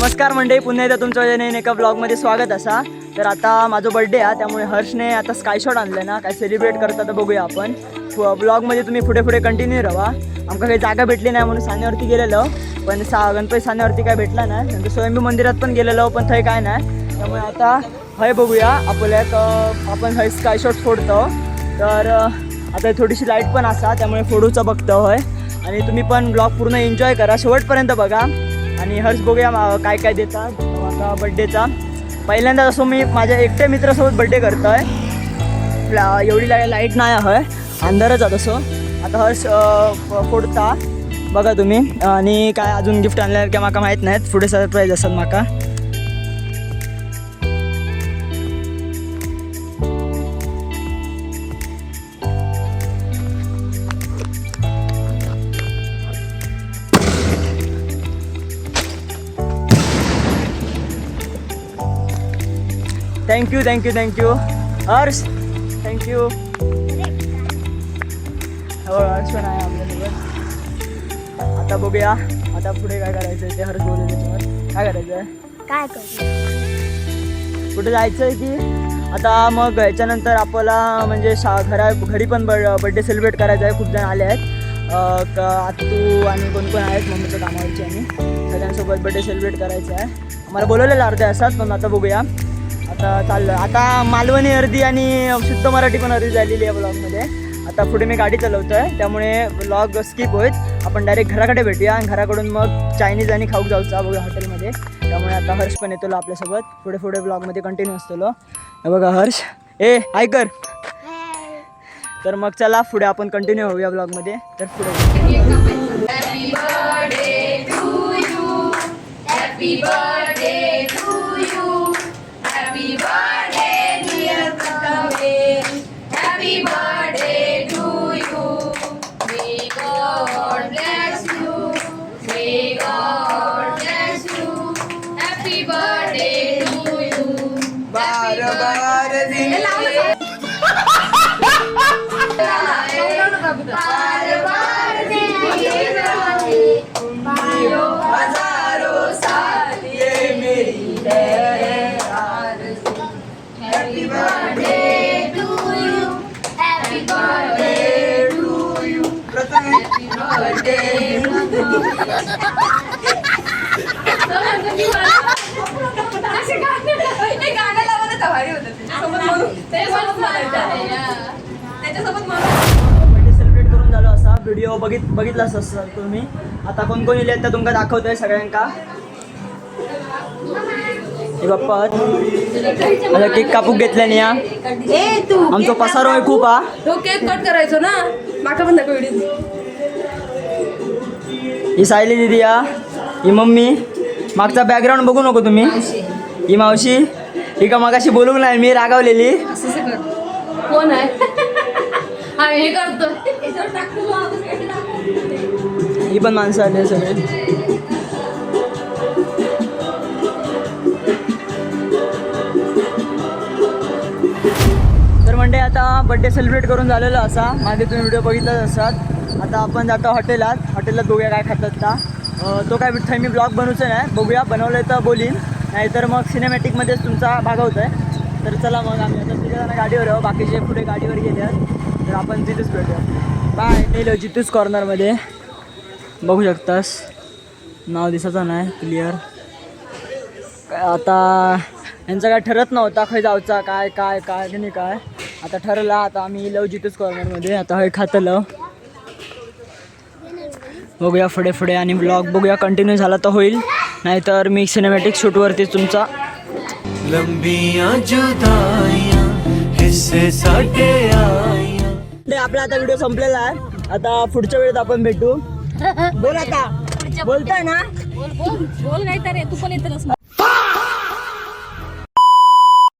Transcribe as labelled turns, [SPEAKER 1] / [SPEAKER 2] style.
[SPEAKER 1] नमस्कार मंडळी, पुन्हा एकदा तुमच्या नवीन एका ब्लॉगमध्ये स्वागत असा. तर आता माझा बर्थडे आहे, त्यामुळे हर्षने आता स्काय शॉट आणलं ना, काय सेलिब्रेट करतात तर बघूया आपण. ब्लॉगमध्ये तुम्ही पुढे पुढे कंटिन्यू राहा. आमका काही जागा भेटली नाही म्हणून सानेवरती गेलेलो, पण गणपती सानेवरती काय भेटला नाही. नंतर स्वयंभू मंदिरात पण गेलेलो, पण थंय काय नाही. त्यामुळे आता हय बघूया आपल्याक आपण हय स्काय शॉट फोडतो. तर आता थोडीशी लाईट पण असा, त्यामुळे फोडूचं बघतो होय. आणि तुम्ही पण ब्लॉग पूर्ण एन्जॉय करा, शेवटपर्यंत बघा. आणि हर्ष बघूया काय काय देतात आता बड्डेचा. पहिल्यांदा असं मी माझ्या एकट्या मित्रासोबत बड्डे करतो आहे. एवढी लाईट नाही आहे, अंधारच जात असो. आता हर्ष फोडता बघा तुम्ही. आणि काय अजून गिफ्ट आणल्यावर काय माका माहीत नाहीत, पुढे सरप्राईज असतात माका. Thank you thank you thank you Harsh, thank you. हो हर्ष पण आहे आपल्यासोबत. आता बघूया आता पुढे काय करायचं आहे ते. हर्ष बोलू त्याच्यावर काय करायचं आहे,
[SPEAKER 2] काय करतो
[SPEAKER 1] कुठे जायचं आहे की. आता मग याच्यानंतर आपल्याला म्हणजे घरी पण बड्डे सेलिब्रेट करायचं आहे. खूप जण आले आहेत, आत्तू आणि कोण कोण आहेत मम्मीच्या कामावरची. आणि सगळ्यांसोबत बड्डे सेलिब्रेट करायचं आहे. आम्हाला बोलवलेलं अर्ध्या तासात, पण आता बघूया. आता चाललं आता मालवणी अर्धी आणि शुद्ध मराठी पण अर्धी झालेली आहे ब्लॉगमध्ये. आता पुढे मी गाडी चालवतो आहे, त्यामुळे ब्लॉग स्किप होईल. आपण डायरेक्ट घराकडे भेटूया आणि घराकडून मग चायनीज आणि खाऊक जाऊचा बघूया हॉटेलमध्ये. त्यामुळे आता हर्ष पण येतो आपल्यासोबत. पुढे पुढे ब्लॉगमध्ये कंटिन्यू असतो. हे बघा हर्ष, ऐकर. तर मग चला पुढे आपण कंटिन्यू होऊया ब्लॉगमध्ये. तर पुढे
[SPEAKER 3] Happy birthday, dear Prathavesh. Happy birthday to you. May God bless you. May God bless you. Happy birthday to you.
[SPEAKER 1] बार बार
[SPEAKER 3] हजारों साल ये मेरी है. Happy birthday to you. Happy birthday to you. Happy birthday to you. हे गाणं लावलं तर भारी होतं. त्याच्यासोबत
[SPEAKER 1] बर्थडे सेलिब्रेट करून झालो असा. व्हिडिओ बघितलाच असता तुम्ही. आता कोण कोण येले तर तुमका दाखवतोय सगळ्यांका. हे बाप्पा आता केक कापूक घेतल्याने या. आमचा पसारो आहे खूप.
[SPEAKER 3] तो केक कट करायचो ना, माका पण दाखव व्हिडिओ.
[SPEAKER 1] ही सायली दिदी या, ही मम्मी. मागचा बॅकग्राऊंड बघू नको तुम्ही. ही मावशी, ही का मागाशी बोलू नाही मी रागावलेली.
[SPEAKER 3] कोण आहे आम्ही हे करतो.
[SPEAKER 1] ही पण माणसं आले सगळे. तर म्हणजे आता बड्डे सेलिब्रेट करून झालेलं असा. मागे तुम्ही व्हिडिओ बघितलाच असतात. आता आपण जातो हॉटेलात बघूया काय खातात का. तो काय थंय मी ब्लॉग बनवूचं नाही, बघूया बनवलं तर बोलीन, नाहीतर मग सिनेमॅटिकमध्येच तुमचा भाग होत आहे. तर चला मग आम्ही आता तिथे गाडीवर आहो, बाकीचे पुढे गाडीवर गेले आहेत. तर आपण तिथेच भेटूया. बाय. नेलो जितूच कॉर्नरमध्ये बघू शकतास. नाव दिसायचं नाही क्लिअर. आता यांचं काय ठरत नव्हता खय जाऊचा काय काय काय नाही काय. आता ठरला. आता आम्ही लव जितूच कॉर्नरमध्ये. आता हे खातलं बघूया पुढे पुढे. आणि ब्लॉग बघूया कंटिन्यू झाला तर होईल, नाहीतर मी सिनेमॅटिक शूटवरती तुमचा.
[SPEAKER 4] लंबियां जुदाइयां हिस्से साठे आया.
[SPEAKER 1] आपला आता व्हिडिओ संपलेला आहे. आता पुढच्या वेळेत आपण भेटू. बोल आता, बोलताय ना.
[SPEAKER 2] बोल नाही तर तू पण येत